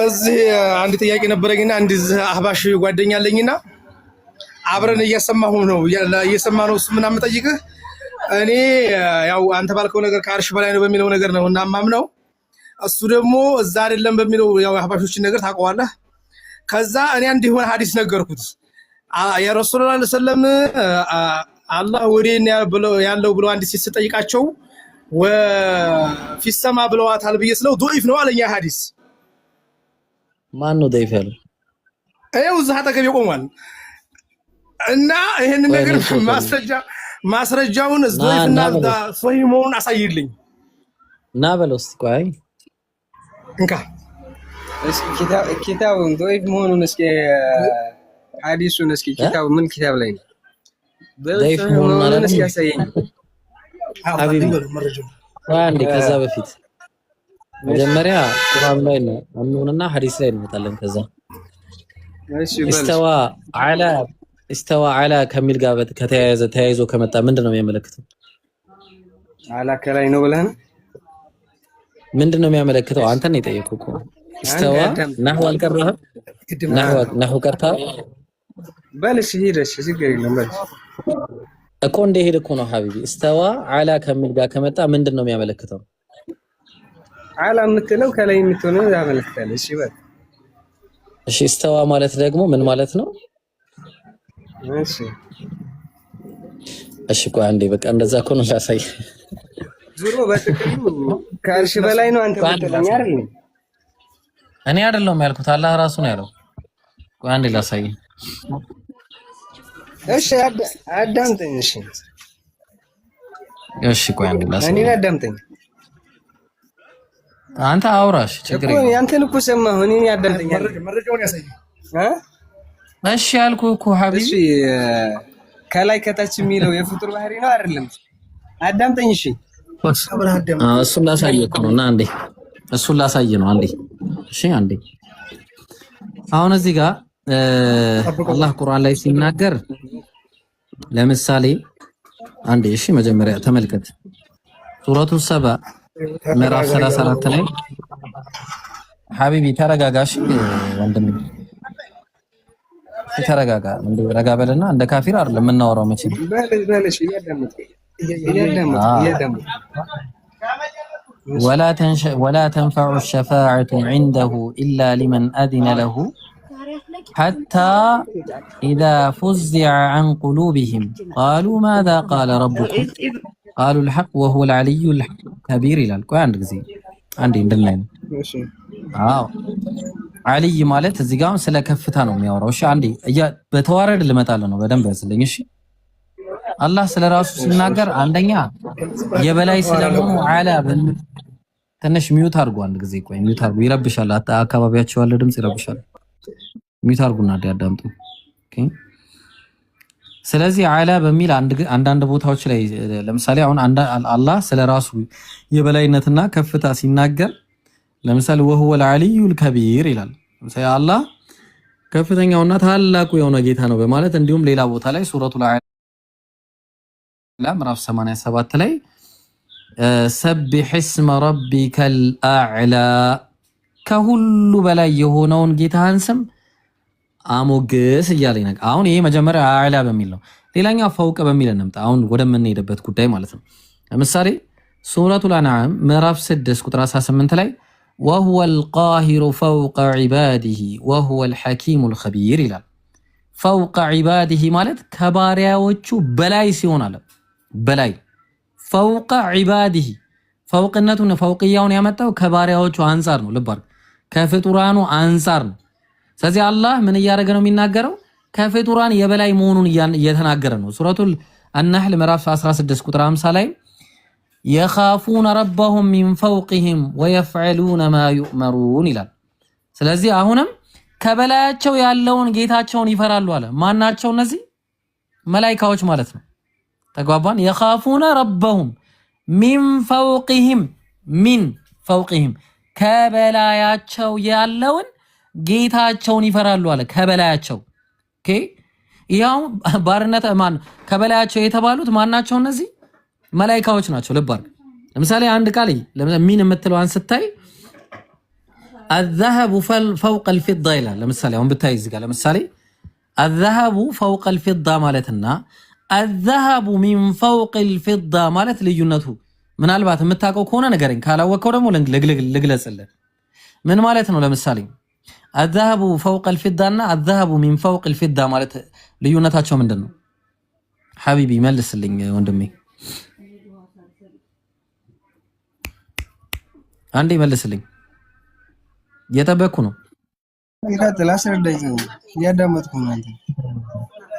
እዚህ አንድ ጥያቄ ነበረኝና አንድ አህባሽ ጓደኛ አለኝና አብረን እየሰማሁ ነው እሱ ምናምን ጠይቅህ እኔ ያው አንተ ባልከው ነገር ከአርሽ በላይ ነው በሚለው ነገር ነው እና ማምነው እሱ ደግሞ እዛ አይደለም በሚለው ያው አህባሾችን ነገር ታውቀዋለህ። ከዛ እኔ አንድ ይሆን ሐዲስ ነገርኩት ያ ረሱላህ ሰለላሁ አላህ ወዴን ያለው ብሎ አንድ ሲጠይቃቸው ወፊሰማ ብለዋታል ብዬ ስለው ضعيف ነው አለኛ ሐዲስ። ማን ነው ضعيف ያለው? አይው እዛ አጠገብ ይቆማል እና ይሄን ነገር ማስረጃውን ضعيفና ሶሂህ መሆኑን አሳይልኝ እና በለው እስቲ ቆይ እንካ እስኪ ኪታቡን ضعيف መሆኑን እስኪ ሐዲሱን እስኪ ኪታቡ ምን ኪታብ ላይ ነው ضعيف መሆኑን ማለት እስኪ ያሳየኝ ሐቢቢ አንዴ። ከዛ በፊት መጀመሪያ ቁርአን ላይ ነው አምኑንና ሐዲስ ላይ እንመጣለን። ከዛ استوى على ከሚል ጋር ተያይዞ ከመጣ ምንድነው የሚያመለክተው? አላ ከላይ ነው ብለህ ምንድነው የሚያመለክተው? አንተ ነው የጠየቅኩህ እኮ استوى نحو አልቀረህም? نحو ቀርታ በልሽ ሄደሽ ችግር የለም በልሽ እኮ እንደሄደ እኮ ነው ሐቢቢ። استوى على ከሚል ጋር ከመጣ ምንድነው የሚያመለክተው? አላ የምትለው ከላይ የምትሆነው ያመለክታል። እሺ በል እሺ استوى ማለት ደግሞ ምን ማለት ነው? እሺ ቆይ አንዴ በቃ እንደዛ እኮ ነው ላሳይ። ዙሮ በጥቅሉ ከአርሽ በላይ ነው አንተ ብትለኝ አይደል? እኔ አይደለሁም ያልኩት አላህ ራሱ ነው ያለው። ቆይ አንዴ ላሳይ። እሺ አዳምጠኝ። እሺ ቆይ አንዴ ላሳይ። እኔን አዳምጠኝ። አንተ አውራሽ ችግር የለም። እኮ አንተን እኮ ሰማሁ። እኔን አዳምጠኝ። መረጃውን ያሳይ። እሺ ያልኩህ እኮ ሐቢቢ። እሺ ከላይ ከታች የሚለው የፍጡር ባህሪ ነው አይደለም? አዳምጠኝ። እሺ እሱን ላሳይ እኮ ነው እና አንዴ እሱን ላሳይ ነው አንዴ። እሺ አንዴ አሁን እዚህ ጋር አላህ ቁርአን ላይ ሲናገር ለምሳሌ አንዴ እሺ መጀመሪያ ተመልከት ሱረቱ ሰባ ምዕራፍ 34 ላይ ሐቢቢ ተረጋጋሽ ወንድም ተረጋጋ። እንደ ረጋ በልና እንደ ካፊር አይደለም የምናወራው መቼ በለሽ ولا تنفع الشفاعة عنده إلا لمن أذن له حتى إذا فزع عن قلوبهم قالوا ماذا قال ربكم قالوا الحق وهو العلي الكبير ይላል። ቆይ አንድ ጊዜ አንዴ እንደላይ ነው። አልይ ማለት እዚህ ጋር ስለ ከፍታ ነው የሚያወራው። እሺ አንዴ በተዋረድ ልመጣልህ ነው በደንብ ያስልኝ። እሺ አላህ ስለ ራሱ ሲናገር አንደኛ የበላይ ስለሆነ አላ ትንሽ ሚውት አድርጉ። አንድ ጊዜ ቆይ ሚውት አድርጉ፣ ይረብሻል። አካባቢያቸው ያለው ድምጽ ይረብሻል። ሚውት አድርጉና አዳምጡ። ኦኬ። ስለዚህ አላ በሚል አንዳንድ ቦታዎች ላይ ለምሳሌ አሁን አላህ ስለ ራሱ የበላይነትና ከፍታ ሲናገር ለምሳሌ وهو العلي الكبير ይላል። ለምሳሌ አላህ ከፍተኛውና ታላቁ የሆነ ጌታ ነው በማለት እንዲሁም ሌላ ቦታ ላይ ሱረቱ አዕላ ምዕራፍ 87 ላይ ሰብሕ እስመ ረቢከል አዕላ ከሁሉ በላይ የሆነውን ጌታህን ስም አሞግስ እያለ ይነግ። አሁን ይሄ መጀመሪያ አዕላ በሚል ነው። ሌላኛው ፈውቅ በሚል እንምጣ። አሁን ወደምንሄድበት ጉዳይ ማለት ነው። ለምሳሌ ሱረቱ አንዓም ምዕራፍ 6 ቁጥር 18 ላይ وهو القاهر فوق عباده وهو الحكيم الخبير ይላል። فوق عباده ማለት ከባሪያዎቹ በላይ ሲሆን አለ በላይ فوق عباده ፈውቅነቱን ፈውቅያውን ያመጣው ከባሪያዎቹ አንፃር ነው። ልብ አድርግ፣ ከፍጡራኑ አንፃር ነው። ስለዚህ አላህ ምን እያደረገ ነው የሚናገረው? ከፍጡራን የበላይ መሆኑን እየተናገረ ነው። ሱረቱል አልነህል ምዕራፍ 16 ቁጥር 50 ላይ يخافون ربهم من فوقهم ويفعلون ما يؤمرون ይላል። ስለዚህ አሁንም ከበላያቸው ያለውን ጌታቸውን ይፈራሉ አለ። ማናቸው? እነዚህ መላእክቶች ማለት ነው። ተግባባን? يخافون ربهم من فوقهم من فوقهم ከበላያቸው ያለውን ጌታቸውን ይፈራሉ አለ። ከበላያቸው ኦኬ። ያው ባርነት ማን ከበላያቸው የተባሉት ማናቸው? እነዚህ መላእክቶች ናቸው። ልብ አድርግ። ለምሳሌ አንድ ቃል ለምሳሌ ሚን የምትለዋን ስታይ الذهب فوق الفضة ይላል። ለምሳሌ አሁን ብታይ እዚህ ጋር ለምሳሌ الذهب فوق الفضة ማለትና الذهب من فوق الفضة ማለት ልዩነቱ ምናልባት የምታውቀው ከሆነ ነገርኝ፣ ካላወቀው ደግሞ ልግለጽልህ። ምን ማለት ነው? ለምሳሌ الذهب فوق الفضة እና الذهب من فوق الفضة ማለት ልዩነታቸው ምንድነው? ሐቢቢ መልስልኝ ወንድሜ፣ አንዴ መልስልኝ። እየጠበቅኩ ነው። ይቀጥል፣ አስረዳኝ። እያዳመጥኩ ነው አንተ።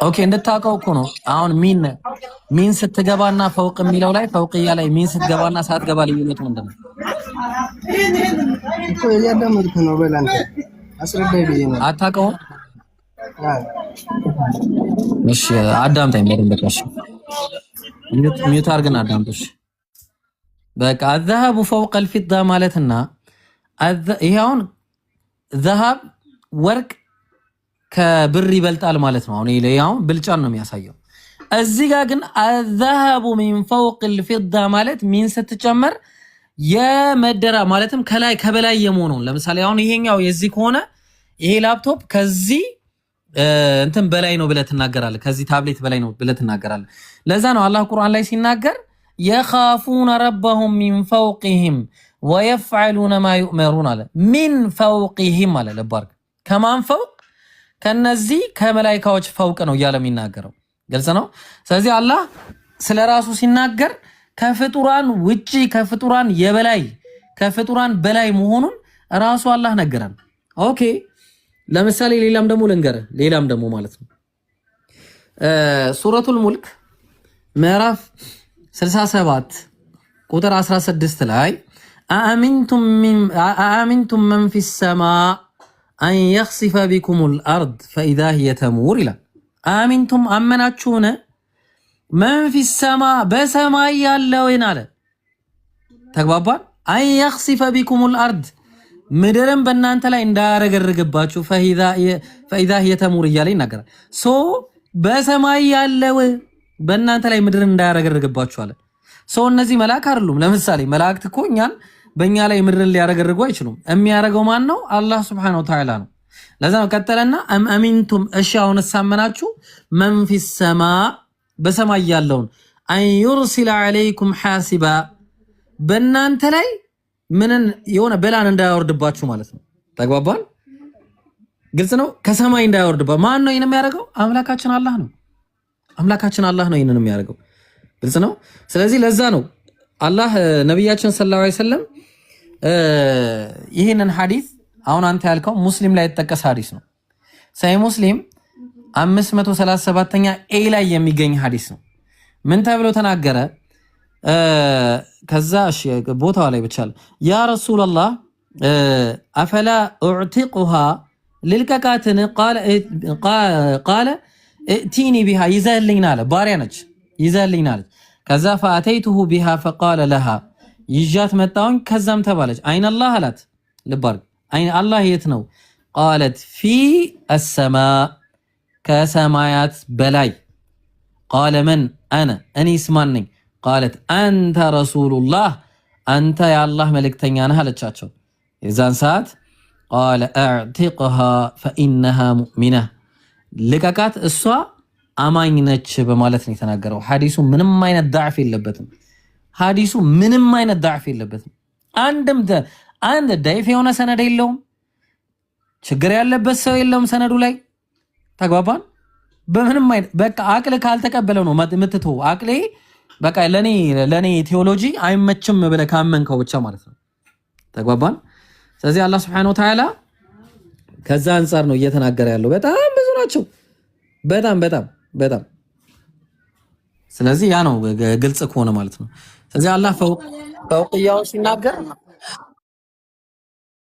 ኦኬ፣ እንድታውቀው እኮ ነው። አሁን ሚን ስትገባና ፈውቅ የሚለው ላይ ፈውቅያ ላይ ሚን ስትገባና ሳትገባ ልዩነቱ ምንድነው? እኮ እያዳመጥኩ ነው። በል አንተ አስረዳኝ ብዬ ነው። አታውቀውም? እሺ አዳምጠኝ በደንብ በቃ። ሚዩት አድርግና አዳምጠሽ በቃ። الذهب فوق الفضة ማለትና ይሄውን ذهب ወርቅ ከብር ይበልጣል ማለት ነው። አሁን ይሄው ብልጫን ነው የሚያሳየው። እዚህ ጋር ግን الذهب من فوق الفضة ማለት ሚን ስትጨመር የመደራ ማለትም ከበላይ የመሆኑን ለምሳሌ አሁን ይሄኛው የዚህ ከሆነ ይሄ ላፕቶፕ ከዚህ እንትን በላይ ነው ብለህ ትናገራለህ። ከዚህ ታብሌት በላይ ነው ብለህ ትናገራለህ። ለዛ ነው አላህ ቁርአን ላይ ሲናገር يخافون ربهم من فوقهم ويفعلون ما يؤمرون አለ። من فوقهم አለ። ለባርክ ከማን ፈውቅ? ከነዚህ ከመላእክቶች ፈውቅ ነው እያለ የሚናገረው ግልጽ ነው። ስለዚህ አላህ ስለራሱ ሲናገር ከፍጡራን ውጪ ከፍጡራን የበላይ ከፍጡራን በላይ መሆኑን ራሱ አላህ ነገረን። ኦኬ ለምሳሌ ሌላም ደግሞ ማለት ነው ሱረቱል ሙልክ ምዕራፍ 67 ቁጥር 16 ላይ አአሚንቱም መን ፊስ ሰማእ አን የኽሲፈ ቢኩሙል አርድ ፈኢዛ ሂየ ተሙር ይላል። አሚንቱም አመናችሁን መን ፊስ ሰማእ በሰማይ ያለውን አለ። ተግባባን። አን የኽሲፈ ቢኩሙል አርድ ምድርን በእናንተ ላይ እንዳያረገርግባችሁ ፈኢዛ ሂየ ተሙር እያለ ይናገራል። ሶ በሰማይ ያለው በእናንተ ላይ ምድርን እንዳያረገርግባችሁ አለ። ሶ እነዚህ መልአክ አይደሉም። ለምሳሌ መላእክት እኮ እኛን በእኛ ላይ ምድርን ሊያረገርጉ አይችሉም። የሚያረገው ማን ነው? አላህ ሱብሓነሁ ወተዓላ ነው። ለዛ ነው ቀጠለና አሚንቱም እሺ አሁን ሳመናችሁ መን ፊስ ሰማእ በሰማይ ያለውን አን ዩርሲለ ዐለይኩም ሐሲባ በእናንተ ላይ ምንን የሆነ በላን እንዳያወርድባችሁ ማለት ነው። ተግባባን? ግልጽ ነው። ከሰማይ እንዳያወርድባችሁ ማን ነው ይሄን የሚያደርገው? አምላካችን አላህ ነው። አምላካችን አላህ ነው ይሄንን የሚያደርገው። ግልጽ ነው። ስለዚህ ለዛ ነው አላህ ነብያችን ሰለላሁ ዐለይሂ ወሰለም ይሄንን ሐዲስ አሁን አንተ ያልከው ሙስሊም ላይ የተጠቀሰ ሐዲስ ነው። ሰሂህ ሙስሊም 537ኛ ኤ ላይ የሚገኝ ሐዲስ ነው። ምን ተብሎ ተናገረ? ከዛ እሺ ቦታው ላይ ብቻ ያ ረሱላህ አፈላ ኡዕቲቁሃ ልልቀቃትን ቃለ እቲኒ ቢሃ ይዘህልኝና አለ። ባሪያ ነች ይዘህልኝና አለች። ከዛ ፈአተይቱሁ ቢሃ ፈቃለ ለሃ ይዣት መጣሁኝ። ከዛም ተባለች አይን አላህ አላት። ልባርግ አይን አላህ የት ነው? ቃለት ፊ አሰማእ ከሰማያት በላይ። ቃለ መን አነ እኔስ ማን ነኝ? ቃለት አንተ ረሱሉላህ አንተ የአላህ መልእክተኛ ነህ አለቻቸው። የዛን ሰዓት ቃለ አዕቲቅሃ ፈኢነሃ ሙእሚና ልቀቃት እሷ አማኝ ነች በማለት ነው የተናገረው። ሐዲሱ ምንም አይነት ضعፍ የለበትም። ሐዲሱ ምንም አይነት ضعፍ የለበትም። አንድ ዳይፍ የሆነ ሰነድ የለውም። ችግር ያለበት ሰው የለውም ሰነዱ ላይ። ተግባባን? በምንም አይነት በቃ አቅል ካልተቀበለው ነው የምትተው። አቅሌ በቃ ለኔ ቴዎሎጂ አይመችም ብለህ ካመንከው ብቻ ማለት ነው። ተግባባን? ስለዚህ አላህ Subhanahu Wa Ta'ala ከዛ አንፃር ነው እየተናገረ ያለው። በጣም ብዙ ናቸው። በጣም ስለዚህ ያ ነው ግልጽ ከሆነ ማለት ነው። ስለዚህ አላህ ፈውቅያው ሲናገር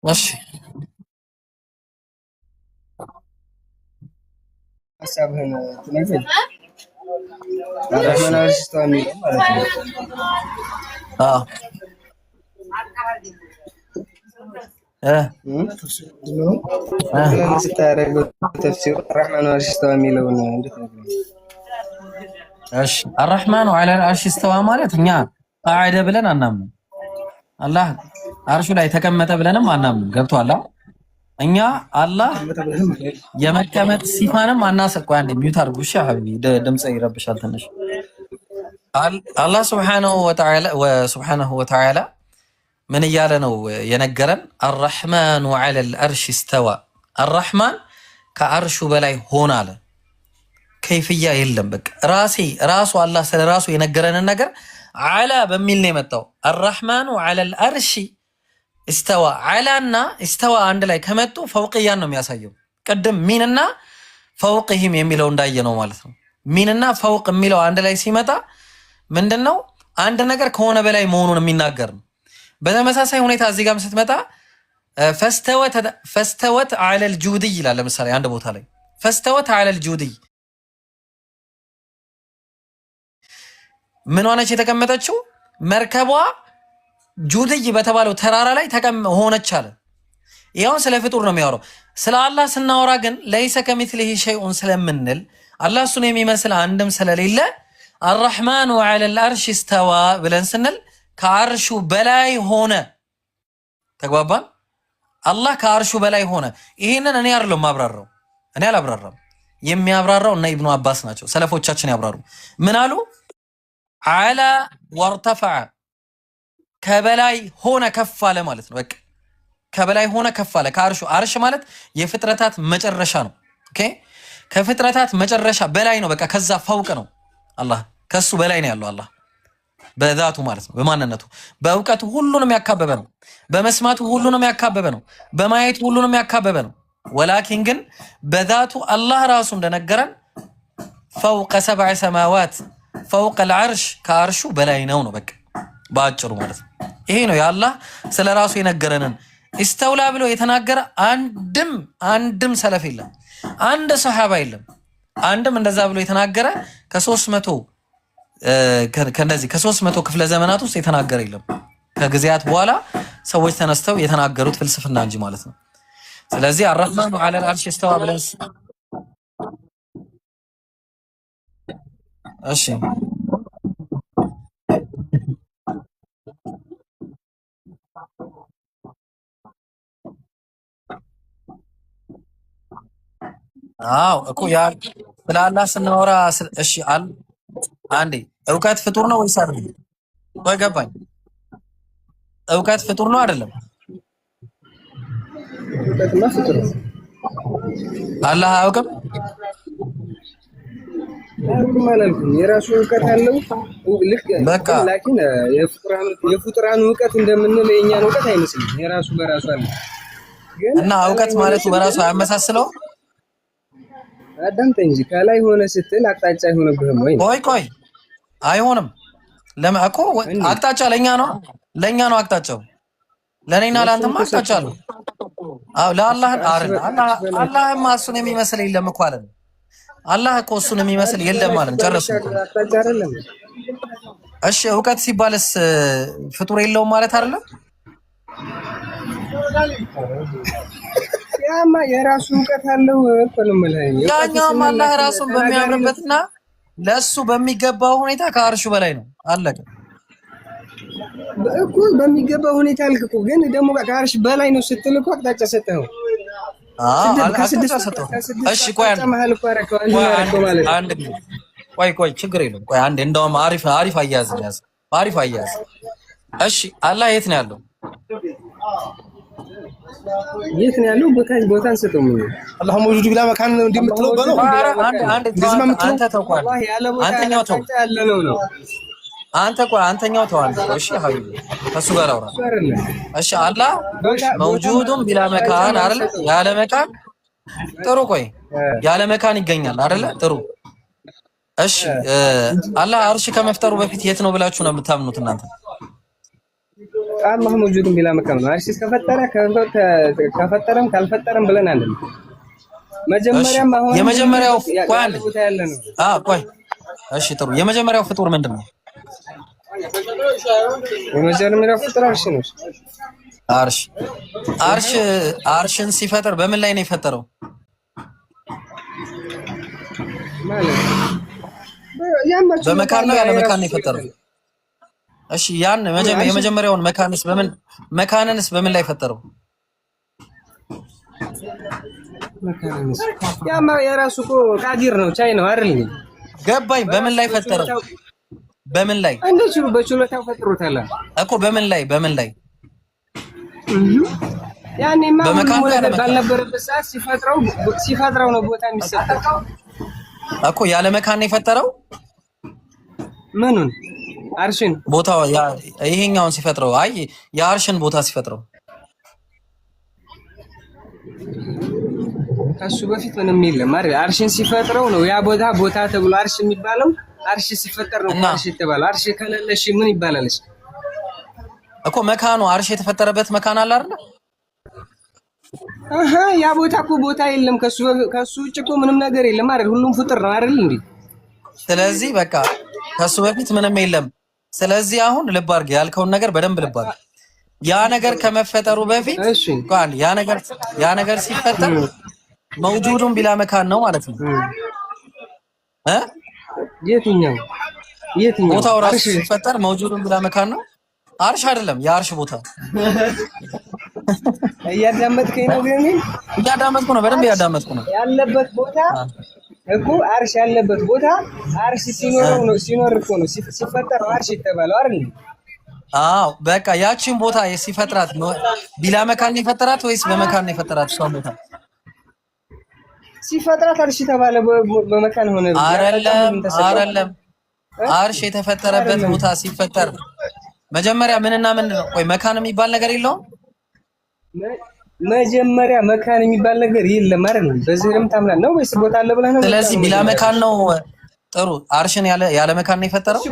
እሺ ሐሳብህን ትነግረኝ አረማና ሲስተም ማለት ነው። ተፍሲር الرحمن على العرش استوى የሚለውን እንድትነግረኝ። እሺ الرحمن على العرش استوى ማለት እኛ ቃዒደ ብለን አናምንም። አላህ አርሹ ላይ ተቀመጠ ብለንም አናምንም። ገብቶሃል? እኛ አላህ የመቀመጥ ሲፋንም አናስቆ አንዴ ሚውት አድርጉ። እሺ ሀቢቢ ድምጽ ይረብሻል ትንሽ። አላህ ሱብሓነሁ ወተዓላ ምን እያለ ነው የነገረን? አርረሕማኑ ዐለል አርሽ እስተዋ፣ አርረሕማን ከአርሹ በላይ ሆነ አለ። ከይፍያ የለም። በቃ ራሱ አላህ ስለ ራሱ የነገረንን ነገር ዐላ በሚል ነው የመጣው። አርረሕማኑ ዐለል አርሽ እስተዋ። ዐላና እስተዋ አንድ ላይ ከመጡ ፈውቅያን ነው የሚያሳየው። ቅድም ሚንና ፈውቅህም የሚለው እንዳየ ነው ማለት ነው። ሚንና ፈውቅ የሚለው አንድ ላይ ሲመጣ ምንድን ነው? አንድ ነገር ከሆነ በላይ መሆኑን የሚናገር ነው። በተመሳሳይ ሁኔታ እዚህ ጋርም ስትመጣ ፈስተወት ዐለል ጁድይ ይላል። ለምሳሌ አንድ ቦታ ላይ ፈስተወት ዐለል ጁድይ ምን ሆነች የተቀመጠችው? መርከቧ ጁድይ በተባለው ተራራ ላይ ሆነች አለ። ይኸውን ስለ ፍጡር ነው የሚያወራው። ስለ አላህ ስናወራ ግን ለይሰ ከሚስሊሂ ሸይኡን ስለምንል አላህ እሱን የሚመስል አንድም ስለሌለ አርረሕማኑ ዐለል አርሽ እስተዋ ብለን ስንል ከአርሹ በላይ ሆነ። ተግባባን? አላህ ከአርሹ በላይ ሆነ። ይሄንን እኔ አይደለም ማብራራው፣ እኔ አላብራራም። የሚያብራራው እና ኢብኑ አባስ ናቸው፣ ሰለፎቻችን ያብራሩ። ምን አሉ? ዐላ ወርተፈዐ ከበላይ ሆነ ከፍ አለ ማለት ነው። በቃ ከበላይ ሆነ ከፍ አለ ከአርሹ። አርሽ ማለት የፍጥረታት መጨረሻ ነው። ኦኬ፣ ከፍጥረታት መጨረሻ በላይ ነው። በቃ ከዛ ፈውቅ ነው። አላህ ከሱ በላይ ነው ያለው። አላህ በዛቱ ማለት ነው፣ በማንነቱ በእውቀቱ ሁሉንም ያካበበ ነው። በመስማቱ ሁሉንም ያካበበ ነው። በማየቱ ሁሉንም ያካበበ ነው። ወላኪን ግን በዛቱ አላህ ራሱ እንደነገረን ፈውቀ ሰብዐ ሰማዋት ፈውቀ ልዐርሽ ከአርሹ በላይ ነው ነው በቃ በአጭሩ ማለት ነው። ይሄ ነው የአላህ ስለ ራሱ የነገረንን። ኢስተውላ ብሎ የተናገረ አንድም ሰለፍ የለም፣ አንድ ሰሃባ የለም። አንድም እንደዛ ብሎ የተናገረ ከ300 ክፍለ ዘመናት ውስጥ የተናገረ የለም። ከጊዜያት በኋላ ሰዎች ተነስተው የተናገሩት ፍልስፍና እንጂ ማለት ነው። ስለዚህ አርረሕማኑ ዐለል አርሽ እስተዋ ብለን እሺ አዎ እኮ ያ ስለ አላህ ስናወራ እሺ አንዴ እውቀት ፍጡር ነው ወይስ አይደለም? ወይ ገባኝ። እውቀት ፍጡር ነው አይደለም? እውቀትማ ፍጡር ነው። አላህ አያውቅም? አላልኩም። የራሱ እውቀት አለው። ልክ በቃ ላኪን የፍጡራን እውቀት እንደምንለው የእኛን እውቀት አይመስልም። የራሱ በራሱ አለ። እና እውቀት ማለቱ በራሱ አያመሳስለው። አዳምጠኝ እንጂ ከላይ ሆነ ስትል አቅጣጫ አይሆንብህም ወይ? ቆይ አይሆንም። ለምን እኮ አቅጣጫ ለኛ ነው አቅጣጫው። ለኔና ለአንተማ አቅጣጫ አለው። አዎ ለአላህ አላህማ እሱን የሚመስል የለም እኮ አለን። አላህ እኮ እሱን የሚመስል የለም ማለት ጨረስን እኮ። እሺ እውቀት ሲባልስ ፍጡር የለውም ማለት አይደለም? ያማ የራሱ እውቀት አለው እኮ ነው ማለት። ያኛውም አላህ ራሱን በሚያምርበትና ለሱ በሚገባው ሁኔታ ከአርሹ በላይ ነው። አለቀ እኮ በሚገባው ሁኔታ አልክ እኮ። ግን ደግሞ ከአርሽ በላይ ነው ስትል እኮ አቅጣጫ ሰጠኸው። እሺ ቆይ ችግር የለም። ቆይ አንዴ እንደውም አሪፍ አያያዝ ያዝ፣ አሪፍ አያያዝ። እሺ አላህ የት ነው ያለው? የት ነው ያለው? ቦታን ሰጠው። ምን አላህ መውጁድ ቢላ መካን እንደምትለው በለው። አንተ ተውኳል። አንተኛው ተው ነው አንተኛው ተው አንተ። እሺ ሀቢቢ ከሱ ጋር አውራ። እሺ አላህ መውጁዱን ቢላ መካን አይደል? ያለ መካን ጥሩ። ቆይ ያለ መካን ይገኛል አይደል? ጥሩ። እሺ አላህ አርሽ ከመፍጠሩ በፊት የት ነው ብላችሁ ነው የምታምኑት እናንተ? አላህ መውጁዱን ቢላ መካን ነው። አርሽ ከፈጠረም ካልፈጠረም ብለን አንድ ነው። መጀመሪያም አሁን የመጀመሪያው ቆይ አንድ ቆይ እሺ ጥሩ። የመጀመሪያው ፍጡር ምንድነው? የመጀመሪያው ፍጡር አርሽ ነው። አርሽን ሲፈጠር በምን ላይ ነው የፈጠረው? በመካን ነው ያለ መካን ነው የፈጠረው? እሺ ያን የመጀመሪያውን መካንንስ በምን ላይ ፈጠረው? መካንንስ ያማ የራሱ እኮ ቃዲር ነው ቻይ ነው አይደል? ገባኝ። በምን ላይ ፈጠረው? በምን ላይ እንደዚህ በችሎታው ፈጥሮታል እኮ። በምን ላይ ያኔማ ባልነበረበት ሰዓት ሲፈጥረው ነው ቦታ የሚሰጠው እኮ። ያለ መካን ነው የፈጠረው። ምኑን? አርሽን ቦታው ይሄኛውን ሲፈጥረው፣ አይ የአርሽን ቦታ ሲፈጥረው ከሱ በፊት ምንም የለም አይደል? አርሽን ሲፈጥረው ነው ያ ቦታ ተብሎ አርሽ የሚባለው። አርሽ ሲፈጠር ነው አርሽ የተባለው። አርሽ ከሌለሽ ምን ይባላል እኮ? መካኑ አርሽ የተፈጠረበት መካን አለ አይደል? ያ ቦታ እኮ ቦታ የለም። ከሱ ውጭ እኮ ምንም ነገር የለም አይደል? ሁሉም ፍጡር ነው አይደል እንዴ? ስለዚህ በቃ ከሱ በፊት ምንም የለም። ስለዚህ አሁን ልብ አድርግ፣ ያልከውን ነገር በደንብ ልብ አድርግ። ያ ነገር ከመፈጠሩ በፊት ያ ነገር ሲፈጠር መውጁዱን ቢላ መካን ነው ማለት ነው። የትኛው ቦታው ራሱ ሲፈጠር መውጁዱን ቢላ መካን ነው። አርሽ አይደለም፣ የአርሽ ቦታ። እያዳመጥከኝ ነው? ግን እያዳመጥኩ ነው፣ በደንብ እያዳመጥኩ ነው። ያለበት ቦታ እኮ አርሽ ያለበት ቦታ አርሽ ሲኖር እኮ ነው ሲፈጠር አርሽ የተባለው አይደል? አዎ በቃ ያቺን ቦታ ሲፈጥራት ቢላ መካን የፈጠራት ወይስ በመካን ነው የፈጠራት? እሷ ቦታ ሲፈጥራት አርሽ ተባለ፣ በመካን ሆነ። አይደለም አርሽ የተፈጠረበት ቦታ ሲፈጠር መጀመሪያ ምንና ምን ነው? ቆይ መካን የሚባል ነገር የለውም። መጀመሪያ መካን የሚባል ነገር የለም አይደል? በዚህም ታምናለህ ነው ወይስ ቦታ አለ ብለህ ነው? ስለዚህ ቢላ መካን ነው። ጥሩ አርሽን ያለ መካን ነው የፈጠረው። እሺ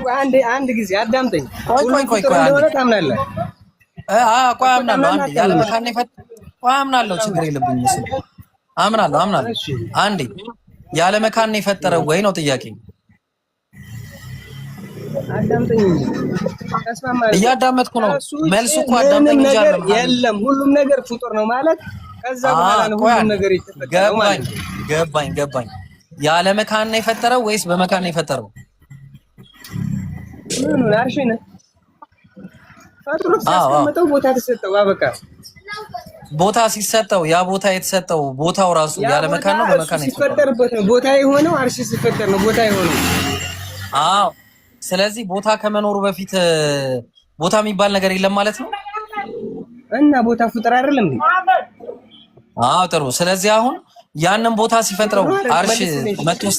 አንድ ጊዜ አዳምጠኝ። ቆይ አንዴ ታምናለህ? ቆይ አምናለሁ። አንዴ ያለ መካን ነው የፈጠረው። ቆይ አምናለሁ፣ ችግር የለብኝም እሱ አምናለሁ። አንዴ ያለ መካን ነው የፈጠረው ወይ ነው ጥያቄ። አዳምጠኝ እንጂ ተስማማለህ? እያዳመጥኩ ነው። መልሱ እኮ አዳምጠኝ እንጂ አይደለም። የለም ሁሉም ነገር ፍጡር ነው ማለት ከዛ በኋላ ነው ሁሉም ነገር የተፈጠረው ማለት። ገባኝ። ያለ መካን ነው የፈጠረው ወይስ በመካን ነው የፈጠረው? ምን አርሽ ነው ፈጥሮ ሲያስቀምጠው ቦታ ተሰጠው። አበቃ። ቦታ ሲሰጠው ያ ቦታ የተሰጠው ቦታው ራሱ ያለ መካን ነው በመካን ነው ሲፈጠርበት ነው ቦታ የሆነው። አርሽ ሲፈጠር ነው ቦታ የሆነው። አዎ ስለዚህ ቦታ ከመኖሩ በፊት ቦታ የሚባል ነገር የለም ማለት ነው። እና ቦታ ፍጡር አይደለም እንዴ? አዎ ጥሩ። ስለዚህ አሁን ያንን ቦታ ሲፈጥረው አርሽ መጥቶስ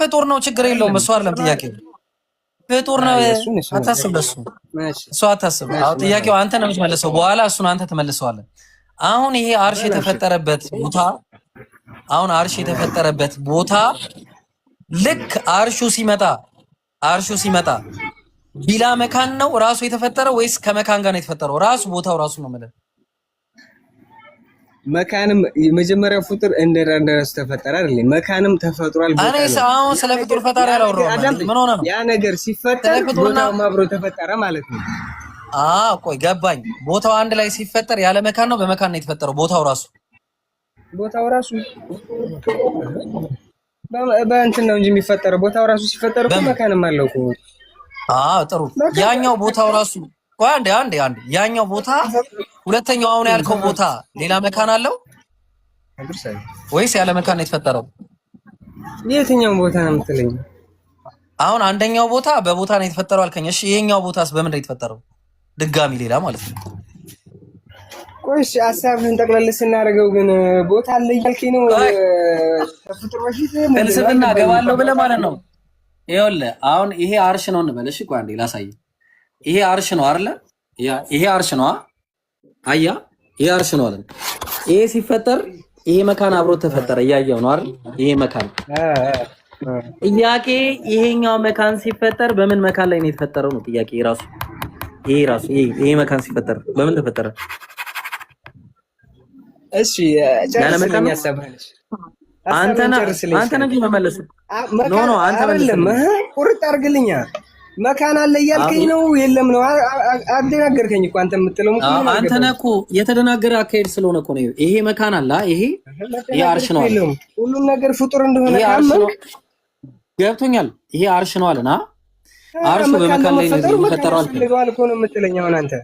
ፍጡር ነው፣ ችግር የለውም። እሱ አይደለም ጥያቄው፣ ፍጡር ነው። አታስብ፣ እሱ አታስብ። አዎ ጥያቄው አንተ ነው የምትመልሰው፣ በኋላ እሱን አንተ ትመልሰዋለህ። አሁን ይሄ አርሽ የተፈጠረበት ቦታ ልክ አርሹ ሲመጣ ቢላ መካን ነው ራሱ የተፈጠረው ወይስ ከመካን ጋር ነው የተፈጠረው? ራሱ ቦታው ራሱ ነው ማለት። መካንም የመጀመሪያው ፍጡር እንደራስ ተፈጠረ አይደል? መካንም ተፈጥሯል። እኔ አሁን ስለ ፍጡር ፈጣሪ አላወራሁም። ምን ሆነ ነው ያ ነገር ሲፈጠር ቦታው አብሮ ተፈጠረ ማለት ነው። ቆይ ገባኝ። ቦታው አንድ ላይ ሲፈጠር ያለ መካን ነው በመካን ነው የተፈጠረው? ቦታው ራሱ በእንትን ነው እንጂ የሚፈጠረው። ቦታው ራሱ ሲፈጠር እኮ መካንም አለው እኮ። ጥሩ። ያኛው ቦታው ራሱ ቆይ አንዴ ያኛው ቦታ ሁለተኛው አሁን ያልከው ቦታ ሌላ መካን አለው ወይስ ያለ መካን ነው የተፈጠረው? የትኛው ቦታ ነው የምትለኝ? አሁን አንደኛው ቦታ በቦታ ነው የተፈጠረው አልከኝ። እሺ ይሄኛው ቦታስ በምን ነው የተፈጠረው? ድጋሚ ሌላ ማለት ነው። ቆይ ሀሳብህን ጠቅለል ስናደርገው ግን ቦታ አለ እያልከኝ ነው? ከፍጡር በፊት ፍልስፍና ገባለሁ ብለህ ማለት ነው። ይኸውልህ አሁን ይሄ አርሽ ነው እንበል። እሺ ቆይ አንዴ ላሳይህ። ይሄ አርሽ ነው አይደለ? ይሄ አርሽ ነው። አያ ይሄ አርሽ ነው አይደል? ይሄ ሲፈጠር ይሄ መካን አብሮ ተፈጠረ። እያየው ነው አይደል? ይሄ መካን ጥያቄ። ይሄኛው መካን ሲፈጠር በምን መካን ላይ ነው የተፈጠረው ነው ጥያቄ ራሱ። ይሄ መካን ሲፈጠር በምን ተፈጠረ? እሺ ጨርሰኝ ያሰብህልሽ አንተ ነህ መመለስ ኖ አንተ አይደለም። ቁርጥ አድርግልኛ። መካን አለ እያልከኝ ነው? የለም ነው አደናገርከኝ እኮ አንተ የምትለው እኮ። አንተ ነህ እኮ የተደናገረ አካሄድ ስለሆነ እኮ ነው። ይሄ መካን አለ፣ ይሄ አርሽ ነው። ሁሉም ነገር ፍጡር እንደሆነ ካመንክ ገብቶኛል። ይሄ አርሽ ነው አለና አርሹ በመካን ላይ የሚፈጠረው አልፈልገዋል እኮ ነው የምትለኝ አሁን አንተ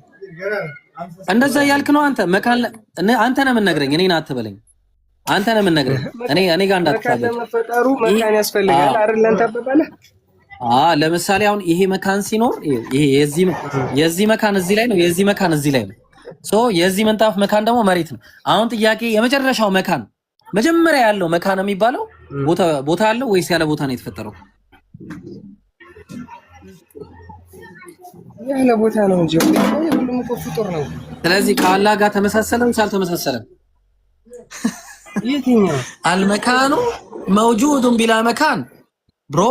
እንደዛ ያልክ ነው አንተ መካን አንተ ነህ የምንነግረኝ እኔን አትበለኝ አንተ ነህ የምንነግረኝ እኔ ጋር እንዳትታበል መፈጠሩ መካን ያስፈልጋል አይደል አንተ አባባለህ ለምሳሌ አሁን ይሄ መካን ሲኖር ይሄ የዚህ መካን እዚህ ላይ ነው የዚህ መካን እዚህ ላይ ነው ሶ የዚህ ምንጣፍ መካን ደግሞ መሬት ነው አሁን ጥያቄ የመጨረሻው መካን መጀመሪያ ያለው መካን የሚባለው ቦታ አለው ወይስ ያለ ቦታ ነው የተፈጠረው ያለ ቦታ ነው እንጂ ሁሉም እኮ ፍጡር ነው ስለዚህ ከአላህ ጋር ተመሳሰለም ሳልተመሳሰለም የትኛው አልመካኑ መውጁዱን ቢላ መካን ብሮ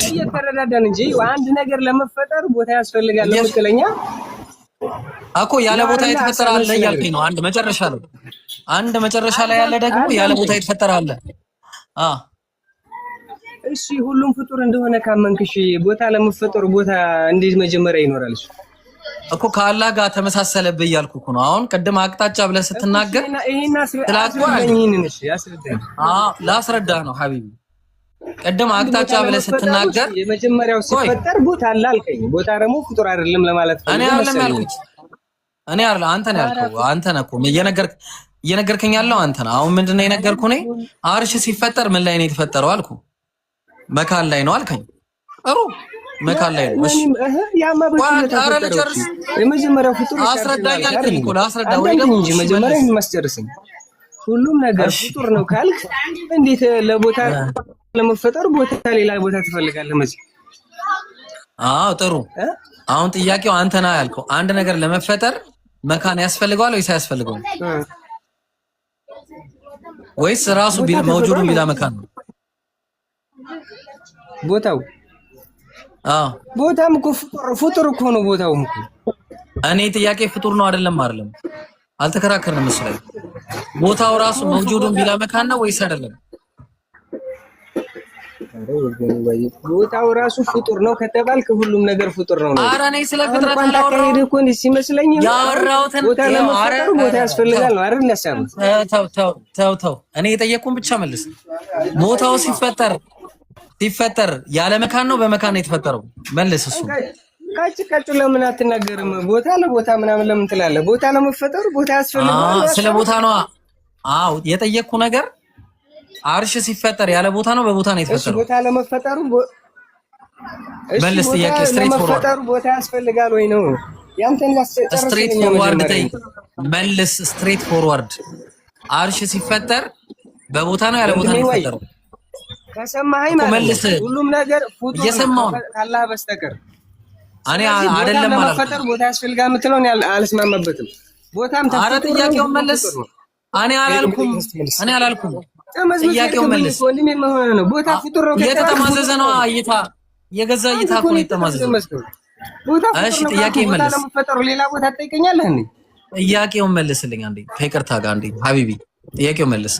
እየተረዳዳን እንጂ አንድ ነገር ለመፈጠር ቦታ ያስፈልጋል ለምትለኛ እኮ ያለ ቦታ የተፈጠረ አለ እያልከኝ ነው አንድ መጨረሻ ነው አንድ መጨረሻ ላይ ያለ ደግሞ ያለ ቦታ የተፈጠረ አለ እሺ ሁሉም ፍጡር እንደሆነ ካመንክሽ ቦታ ለመፈጠሩ ቦታ እንዴት መጀመሪያ ይኖራል እሱ እኮ ከአላህ ጋር ተመሳሰለብህ እያልኩ እኮ ነው አሁን ቅድም አቅጣጫ ብለህ ስትናገር ላስረዳህ ነው ሀቢቢ ቅድም አቅጣጫ ብለህ ስትናገር የመጀመሪያው ሲፈጠር ቦታ አለ አልከኝ ቦታ ደግሞ ፍጡር አይደለም ለማለት ነው እኔ አይደለም ያልኩት እኔ አይደለም አንተ ነህ ያልከው አንተ ነህ እኮ እየነገርከኝ ያለው አንተ ነህ አሁን ምንድነው የነገርኩህ እኔ አርሽ ሲፈጠር ምን ላይ ነው የተፈጠረው አልኩ መካን ላይ ነው አልከኝ ጥሩ መካን ላይ ነው እሺ ያማ በተፈጠረው የመጀመሪያው ፍጡር አስረዳኝ አልከኝ እኮ አስረዳ ወይ ደግሞ እንጂ መጀመሪያ ማስጨርስኝ ሁሉም ነገር ፍጡር ነው ካልክ እንዴት ለቦታ ለመፈጠር ቦታ ሌላ ቦታ ትፈልጋለህ ማለት ጥሩ አሁን ጥያቄው አንተ ነህ ያልከው አንድ ነገር ለመፈጠር መካን ያስፈልገዋል ወይስ አያስፈልገውም ወይስ ራሱ መውጁዱ ቢላ መካን ነው ቦታው ቦታም እኮ ፍጡር እኮ ነው ቦታውም እኮ እኔ ጥያቄ ፍጡር ነው አይደለም አልተከራከርንም መስለኝ ቦታው ራሱ መውጁዱን ቢላ መካን ነው ወይስ አይደለም ቦታው ራሱ ፍጡር ነው ከተባልክ ሁሉም ነገር ፍጡር ነው ኧረ እኔ ስለ ፍጥረት አላወራሁም እኮ እንዴ ሲመስለኝ ያወራሁትን ቦታ ለመፈጠር ቦታ ያስፈልጋል ነው አይደል ያሳብ ተው እኔ የጠየቅኩን ብቻ መልስ ቦታው ሲፈጠር ያለ መካን ነው በመካን ነው የተፈጠረው መልስ እሱ ካጭ ለምን አትናገርም ቦታ ለቦታ ምናምን ለምን ትላለህ ቦታ ለመፈጠሩ ቦታ ያስፈልጋል ስለ ቦታ ነው የጠየቅኩ ነገር አርሽ ሲፈጠር ያለ ቦታ ነው በቦታ ነው የተፈጠረው ቦታ ለመፈጠሩ መልስ ጥያቄ ስትሬት ፎርዋርድ ቦታ ያስፈልጋል ወይ ነው ያንተን ላስጨርስ ስትሬት ፎርዋርድ መልስ ስትሬት ፎርዋርድ አርሽ ሲፈጠር በቦታ ነው ያለ ቦታ ነው የተፈጠረው ከሰማኸኝ ማለት ሁሉም ነገር ፍጡር ነው ካላህ በስተቀር እኔ አይደለም ማለት ለመፈጠር ቦታ ያስፈልጋል የምትለው እኔ አልስማማበትም ቦታም ተፈጠረ ጥያቄውን መልስ እኔ አላልኩም ጥያቄውን መልስ ወንድሜ መሆን ነው ቦታ ፍጡር ነው የተጠማዘዘ ነው እይታ የገዛ እይታ እኮ ነው የተጠማዘዘ ቦታ እሺ ጥያቄውን መልስ ለመፈጠሩ ሌላ ቦታ ትጠይቀኛለህ እንዴ ጥያቄውን መልስልኝ አንዴ ከይቅርታ ጋር አንዴ ሀቢቢ ጥያቄውን መልስ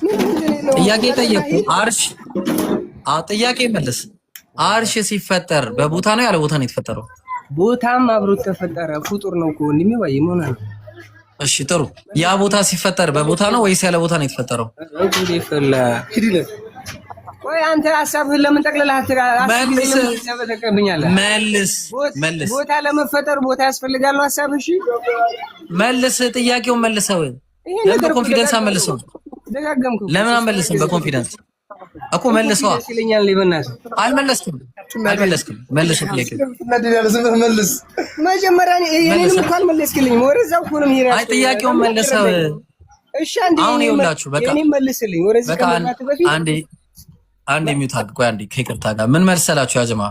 ጥያቄ ጠየቅኩ አርሽ ጥያቄ መልስ አርሽ ሲፈጠር በቦታ ነው ያለ ቦታ ነው የተፈጠረው ቦታም አብሮ ተፈጠረ ፍጡር ነው እኮ ወንድሜ ወይ ምን ነው እሺ ጥሩ ያ ቦታ ሲፈጠር በቦታ ነው ወይስ ያለ ቦታ ነው የተፈጠረው እንዴ ፈላ ሂድለ ወይ አንተ ሐሳብህን ለምን ጠቅለለህ መልስ ቦታ ለመፈጠር ቦታ ያስፈልጋል ሐሳብህ እሺ መልስ ጥያቄውን መልሰው ለምን በኮንፊደንስ አመልሰው ደጋገምኩ ለምን አመልሰው በኮንፊደንስ እኮ መልሰዋ ይለኛል ለበናት አልመለስኩም መልስ መልስ መጀመሪያ እኔንም እኮ አልመለስክልኝ ወረዛው እኮ ነው ይራስ አይ ጥያቄውን መልሰው እሺ አሁን ይኸውላችሁ በቃ እኔ መልስልኝ ወረዛ ከመጣት በፊት አንዴ ሚውታግ ቆይ አንዴ ከይቅርታ ጋር ምን መሰላችሁ ያ ጀማ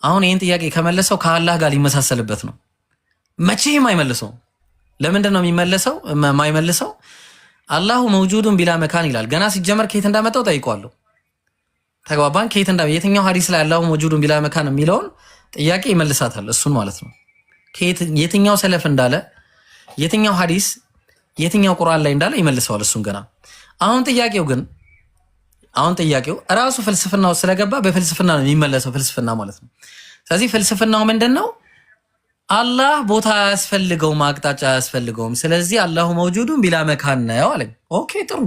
አሁን ይሄን ጥያቄ ከመለሰው ከአላህ ጋር ሊመሳሰልበት ነው መቼም አይመልሰው ለምንድን ነው የሚመለሰው የማይመልሰው አላሁ መውጁዱን ቢላ መካን ይላል ገና ሲጀመር ከየት እንዳመጣው ጠይቀዋለሁ ተግባባን ከየት የትኛው ሐዲስ ላይ አላሁ መውጁዱን ቢላ መካን የሚለውን ጥያቄ ይመልሳታል እሱን ማለት ነው ከየት የትኛው ሰለፍ እንዳለ የትኛው ሐዲስ የትኛው ቁርአን ላይ እንዳለ ይመልሰዋል እሱን ገና አሁን ጥያቄው ራሱ ፍልስፍናው ስለገባ በፍልስፍና ነው የሚመለሰው ፍልስፍና ማለት ነው ስለዚህ ፍልስፍናው ምንድነው አላህ ቦታ ያስፈልገውም አቅጣጫ ያስፈልገውም ስለዚህ አላሁ መውጁዱን ቢላ መካን ነው አለኝ ኦኬ ጥሩ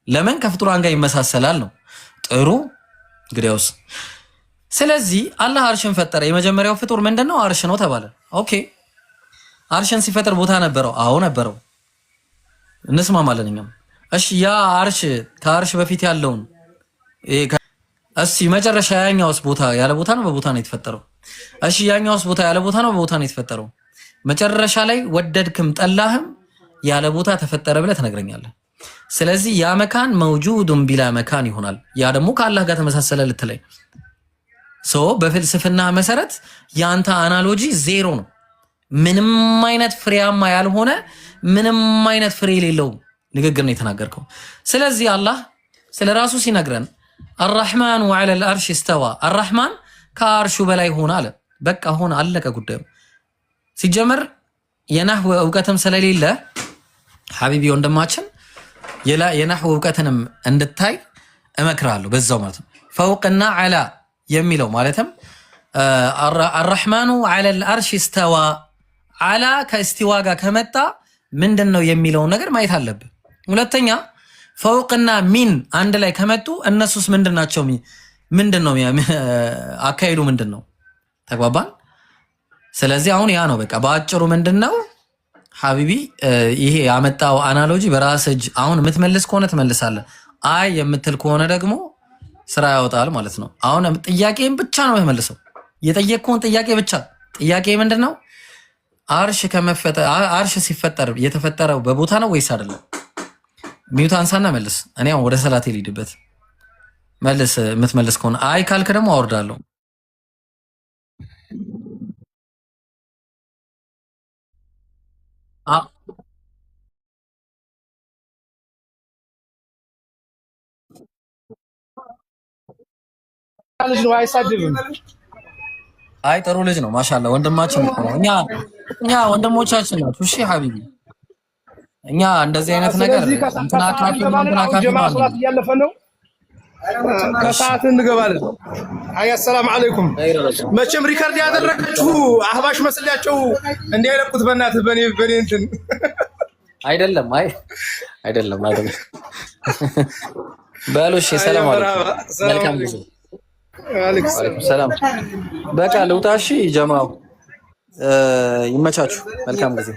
ለምን ከፍጡራን ጋር ይመሳሰላል ነው ጥሩ እንግዲያውስ ስለዚህ አላህ አርሽን ፈጠረ። የመጀመሪያው ፍጡር ምንድነው? አርሽ ነው ተባለ። ኦኬ አርሽን ሲፈጥር ቦታ ነበረው? አዎ ነበረው። እንስማማለን እኛም። እሺ ያ አርሽ ከአርሽ በፊት ያለውን እሺ መጨረሻ ያኛውስ ቦታ ያለ ቦታ ነው በቦታ ነው የተፈጠረው? እሺ ያኛውስ ቦታ ያለ ቦታ ነው በቦታ ነው የተፈጠረው? መጨረሻ ላይ ወደድክም ጠላህም ያለ ቦታ ተፈጠረ ብለህ ትነግረኛለህ። ስለዚህ ያ መካን መውጁዱን ቢላ መካን ይሆናል። ያ ደግሞ ከአላህ ጋር ተመሳሰለ ልትለኝ በፍልስፍና መሰረት ያንተ አናሎጂ ዜሮ ነው። ምንም አይነት ፍሬያማ ያልሆነ ምንም አይነት ፍሬ የሌለው ንግግር ነው የተናገርከው። ስለዚህ አላህ ስለራሱ ሲነግረን አርራህማኑ ዐለል አርሽ እስተዋ፣ አርራህማን ከአርሹ በላይ ሆነ አለ። በቃ ሆነ፣ አለቀ ጉዳዩ። ሲጀመር የናህው እውቀትም ስለሌለ ሐቢቢ ወንድማችን የናህው እውቀትንም እንድታይ እመክራለሁ በዛው ማለት ነው። ፈውቅና ዐላ የሚለው ማለትም አርራህማኑ ዐለል አርሽ እስተዋ፣ ዐላ ከእስቲዋ ጋር ከመጣ ምንድነው የሚለውን ነገር ማየት አለብን። ሁለተኛ ፈውቅና ሚን አንድ ላይ ከመጡ እነሱስ ምንድናቸው? ምንድነው አካሄዱ ምንድነው? ተግባባን? ስለዚህ አሁን ያ ነው በቃ በአጭሩ ምንድነው ሐቢቢ ይሄ ያመጣው አናሎጂ በራስ እጅ አሁን የምትመልስ ከሆነ ትመልሳለህ፣ አይ የምትል ከሆነ ደግሞ ስራ ያወጣል ማለት ነው። አሁን ጥያቄን ብቻ ነው የምትመልሰው፣ የጠየቅከውን ጥያቄ ብቻ። ጥያቄ ምንድነው? አርሽ ሲፈጠር የተፈጠረው በቦታ ነው ወይስ አይደለም? ሚዩት አንሳና መልስ። እኔ አሁን ወደ ሰላቴ ልሂድበት። መልስ። የምትመልስ ከሆነ አይ ካልክ ደግሞ አወርዳለሁ። ልጅ ነው አይሳድብም። አይ ጥሩ ልጅ ነው ማሻአላ ወንድማችን ነው። እኛ ወንድሞቻችን ናችሁ። እሺ ሐቢቢ እኛ እንደዚህ አይነት ነገር እንትና ካፊ ማለት እያለፈ ነው። ከሰዓት እንገባለን። አይ አሰላሙ አለይኩም። መቼም ሪከርድ ያደረጋችሁ አህባሽ መስላቸው እንዲያለቁት በእናትህ በኔ እንትን አይደለም። አይ አይደለም። በሉ እሺ ሰላም አለይኩም። መልካም ጊዜ። ወአለይኩም ሰላም። በቃ ልውጣ። እሺ ጀማው ይመቻችሁ። መልካም ጊዜ